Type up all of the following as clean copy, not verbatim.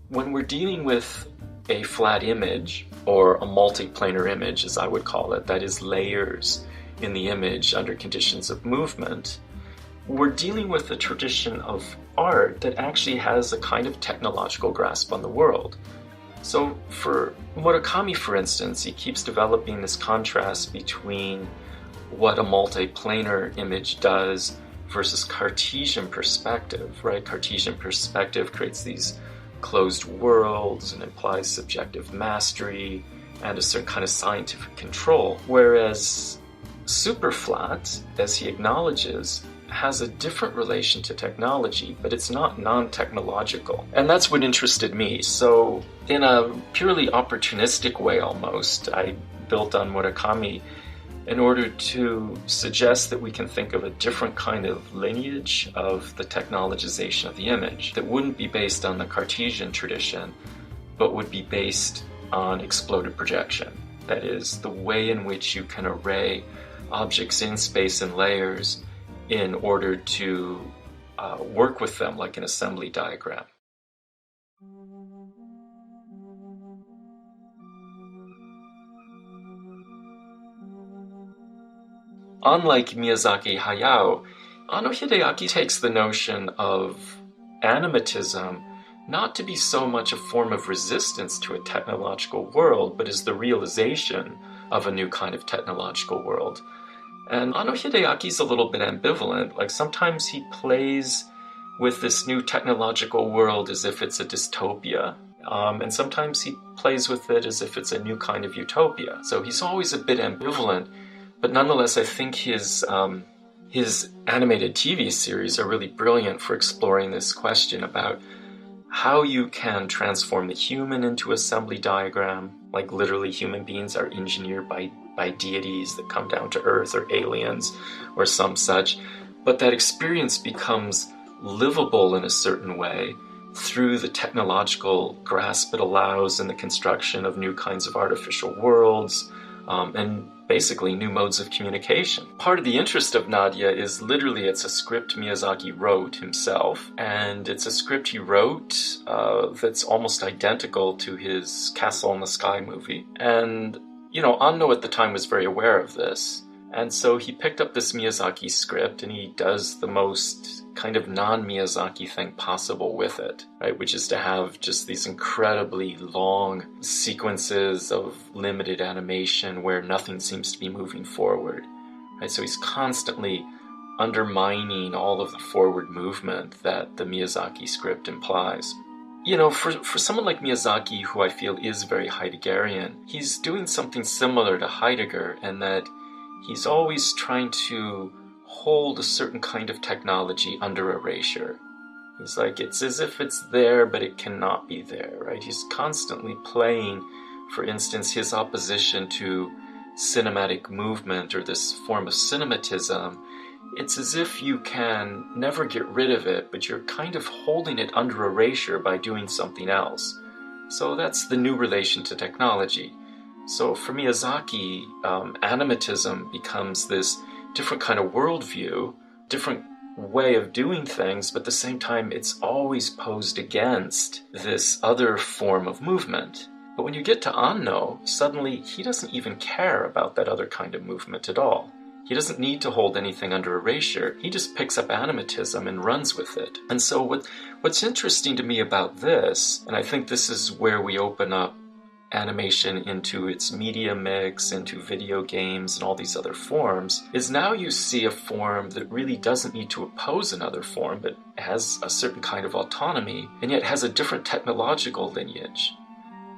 when we're dealing with a flat image, or a multiplanar image as I would call it, that is layers in the image under conditions of movement, we're dealing with a tradition of art that actually has a kind of technological grasp on the world. So for Murakami, for instance, he keeps developing this contrast between what a multiplanar image does versus Cartesian perspective, right? Cartesian perspective creates these closed worlds and implies subjective mastery and a certain kind of scientific control, whereas superflat, as he acknowledges, has a different relation to technology, but it's not non-technological. And that's what interested me. So in a purely opportunistic way almost, I built on Murakami in order to suggest that we can think of a different kind of lineage of the technologization of the image that wouldn't be based on the Cartesian tradition, but would be based on exploded projection. That is, the way in which you can array objects in space and layers in order to work with them like an assembly diagram. Unlike Miyazaki Hayao,庵野秀明takes the notion of animatism not to be so much a form of resistance to a technological world, but as the realization of a new kind of technological world. And庵野Hideaki's a little bit ambivalent. Like sometimes he plays with this new technological world as if it's a dystopia. And sometimes he plays with it as if it's a new kind of utopia. So he's always a bit ambivalent. But nonetheless, I think his animated TV series are really brilliant for exploring this question about how you can transform the human into assembly diagram, like literally human beings are engineered by deities that come down to Earth or aliens or some such, but that experience becomes livable in a certain way through the technological grasp it allows in the construction of new kinds of artificial worlds, and basically new modes of communication. Part of the interest of Nadia is literally it's a script Miyazaki wrote himself, and it's a script he wrote that's almost identical to his Castle in the Sky movie. And, you know, Anno at the time was very aware of this, and so he picked up this Miyazaki script and he does the most kind of non-Miyazaki thing possible with it, right? Which is to have just these incredibly long sequences of limited animation where nothing seems to be moving forward, right? So he's constantly undermining all of the forward movement that the Miyazaki script implies. You know, for someone like Miyazaki, who I feel is very Heideggerian, he's doing something similar to Heidegger in that he's always trying to hold a certain kind of technology under erasure. He's like, it's as if it's there, but it cannot be there, right? He's constantly playing, for instance, his opposition to cinematic movement or this form of cinematism. It's as if you can never get rid of it, but you're kind of holding it under erasure by doing something else. So that's the new relation to technology. So for Miyazaki, animatism becomes this different kind of worldview, different way of doing things, but at the same time, it's always posed against this other form of movement. But when you get to Anno, suddenly he doesn't even care about that other kind of movement at all. He doesn't need to hold anything under erasure. He just picks up animatism and runs with it. And so what's interesting to me about this, and I think this is where we open up animation into its media mix, into video games and all these other forms, is now you see a form that really doesn't need to oppose another form, but has a certain kind of autonomy, and yet has a different technological lineage.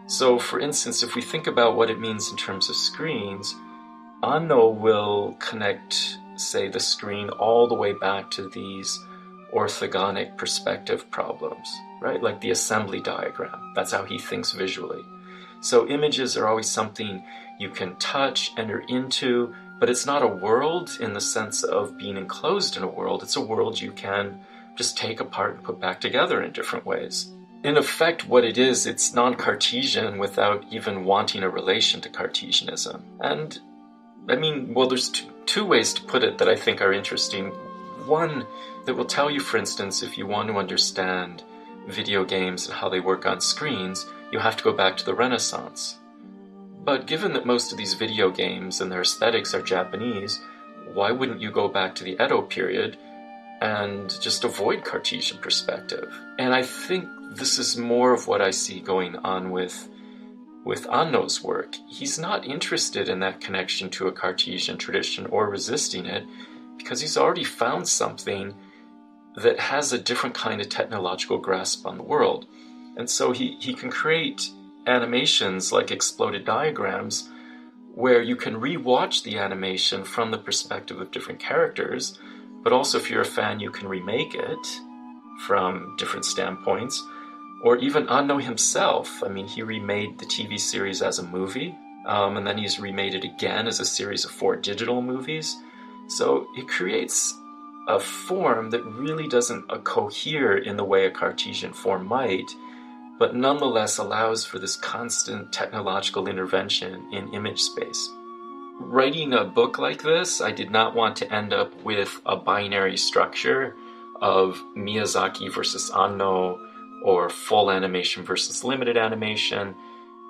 So for instance, if we think about what it means in terms of screens, Anno will connect, say, the screen all the way back to these orthogonic perspective problems, right? Like the assembly diagram. That's how he thinks visually. So images are always something you can touch, enter into, but it's not a world in the sense of being enclosed in a world. It's a world you can just take apart and put back together in different ways. In effect, what it is, it's non-Cartesian without even wanting a relation to Cartesianism. And, I mean, well, there's two ways to put it that I think are interesting. One that will tell you, for instance, if you want to understand video games and how they work on screens, you have to go back to the Renaissance. But given that most of these video games and their aesthetics are Japanese, why wouldn't you go back to the Edo period and just avoid Cartesian perspective? And I think this is more of what I see going on with Anno's work. He's not interested in that connection to a Cartesian tradition or resisting it, because he's already found something that has a different kind of technological grasp on the world. And so he can create animations like exploded diagrams where you can re-watch the animation from the perspective of different characters, but also if you're a fan, you can remake it from different standpoints. Or even Anno himself, I mean, he remade the TV series as a movie, and then he's remade it again as a series of 4 digital movies. So it creates a form that really doesn't cohere in the way a Cartesian form might, but nonetheless allows for this constant technological intervention in image space. Writing a book like this, I did not want to end up with a binary structure of Miyazaki versus Anno, or full animation versus limited animation,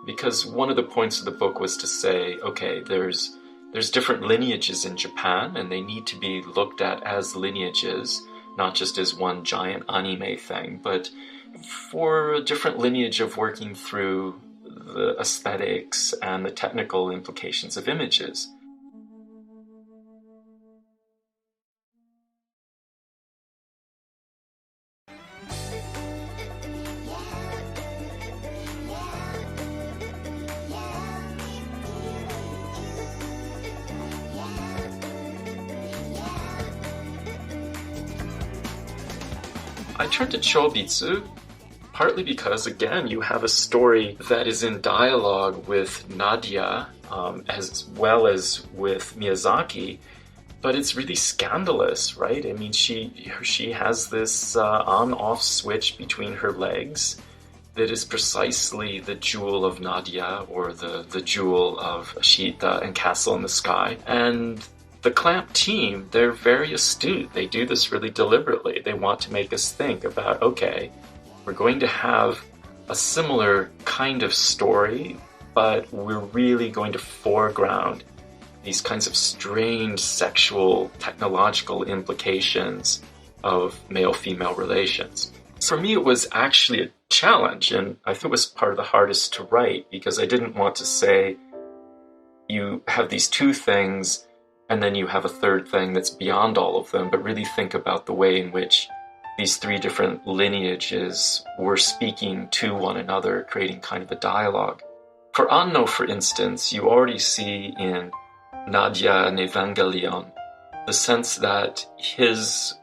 because one of the points of the book was to say, okay, there's different lineages in Japan, and they need to be looked at as lineages, not just as one giant anime thing, but for a different lineage of working through the aesthetics and the technical implications of images. I turned to Chobitsu partly because, again, you have a story that is in dialogue with Nadia as well as with Miyazaki, but it's really scandalous, right? I mean, she has this on-off switch between her legs that is precisely the jewel of Nadia, or the jewel of Ashita and Castle in the Sky. And the Clamp team, they're very astute. They do this really deliberately. They want to make us think about, okay, we're going to have a similar kind of story, but we're really going to foreground these kinds of strange sexual, technological implications of male-female relations. For me, it was actually a challenge, and I think it was part of the hardest to write, because I didn't want to say you have these 2 things and then you have a 3rd thing that's beyond all of them, but really think about the way in which these 3 different lineages were speaking to one another, creating kind of a dialogue. For Anno, for instance, you already see in Nadia and Evangelion the sense that his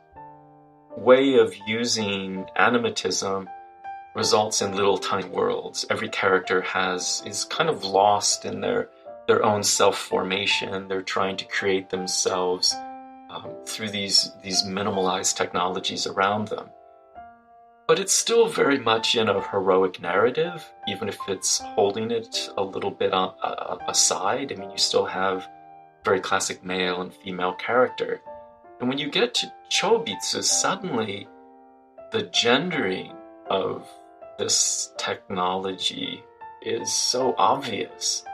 way of using animatism results in little tiny worlds. Every character is kind of lost in their own self-formation. They're trying to create themselves through these minimalized technologies around them. But it's still very much in a heroic narrative, even if it's holding it a little bit aside. I mean, you still have very classic male and female character. And when you get to Chobitsu, suddenly the gendering of this technology is so obvious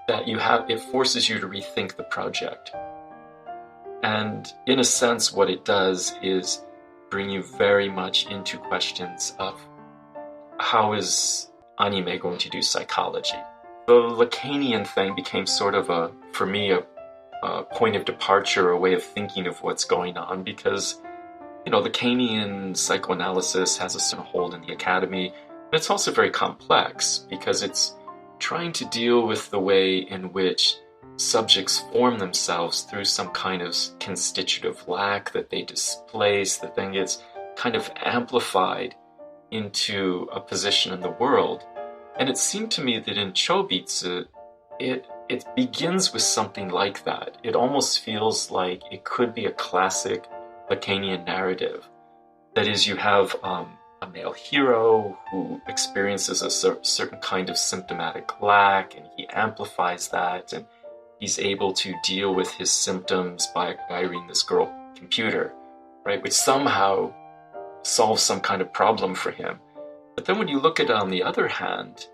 that it forces you to rethink the project. And in a sense, what it does is bring you very much into questions of how is anime going to do psychology. The Lacanian thing became sort of for me, a point of departure, a way of thinking of what's going on, because, Lacanian psychoanalysis has a certain hold in the academy, but it's also very complex because it's trying to deal with the way in which subjects form themselves through some kind of constitutive lack that they displace, that then gets kind of amplified into a position in the world. And it seemed to me that in Chobitsu, it begins with something like that. It almost feels like it could be a classic Lacanian narrative. That is, you have a male hero who experiences a certain kind of symptomatic lack, and he amplifies that, and he's able to deal with his symptoms by acquiring this girl computer, right, which somehow solves some kind of problem for him. But then when you look at it on the other hand,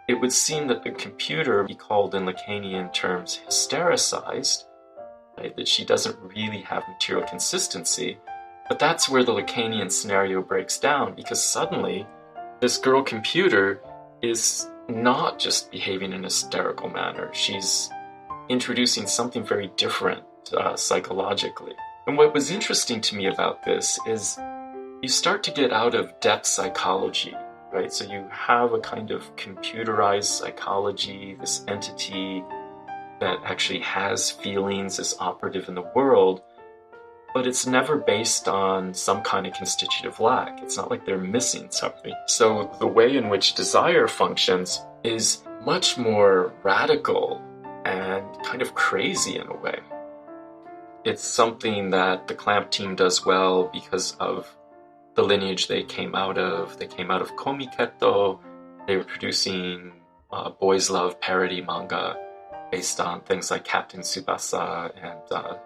it would seem that the computer be called in Lacanian terms hystericized, right? That she doesn't really have material consistency. But that's where the Lacanian scenario breaks down, because suddenly this girl computer is not just behaving in a hysterical manner. She's introducing something very different psychologically. And what was interesting to me about this is you start to get out of depth psychology, right? So you have a kind of computerized psychology, this entity that actually has feelings, is operative in the world, but it's never based on some kind of constitutive lack. It's not like they're missing something. So the way in which desire functions is much more radical and kind of crazy in a way. It's something that the Clamp team does well because of the lineage they came out of. They came out of Komiketo. They were producing boys' love parody manga based on things like Captain Tsubasa and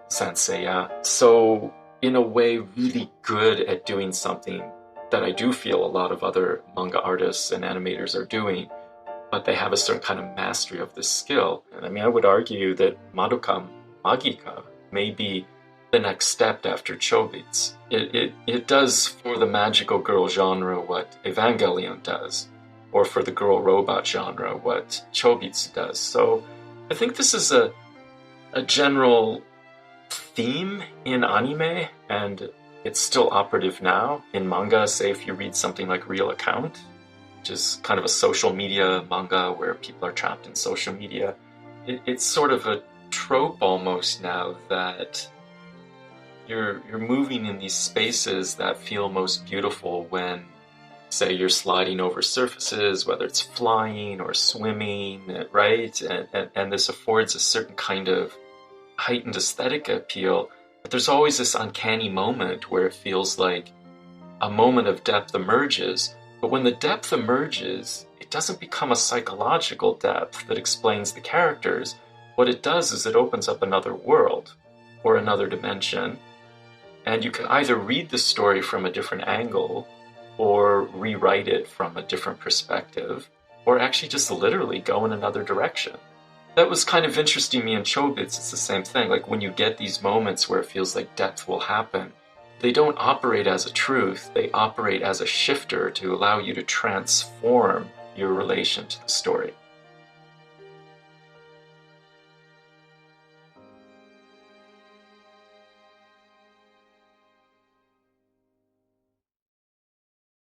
Sanseiya. So, in a way, really good at doing something that I do feel a lot of other manga artists and animators are doing, but they have a certain kind of mastery of this skill. And I mean, I would argue that Madoka Magica may be the next step after Chobits. It does for the magical girl genre what Evangelion does, or for the girl robot genre what Chobits does. So I think this is a general theme in anime, and it's still operative now. In manga, say if you read something like Real Account, which is kind of a social media manga where people are trapped in social media, it's sort of a trope almost now that you're moving in these spaces that feel most beautiful when, say, you're sliding over surfaces, whether it's flying or swimming, right? And this affords a certain kind of heightened aesthetic appeal. But there's always this uncanny moment where it feels like a moment of depth emerges. But when the depth emerges, it doesn't become a psychological depth that explains the characters. What it does is it opens up another world or another dimension. And you can either read the story from a different angle or rewrite it from a different perspective, or actually just literally go in another direction. That was kind of interesting me in Chobits. It's the same thing. Like when you get these moments where it feels like depth will happen, they don't operate as a truth. They operate as a shifter to allow you to transform your relation to the story.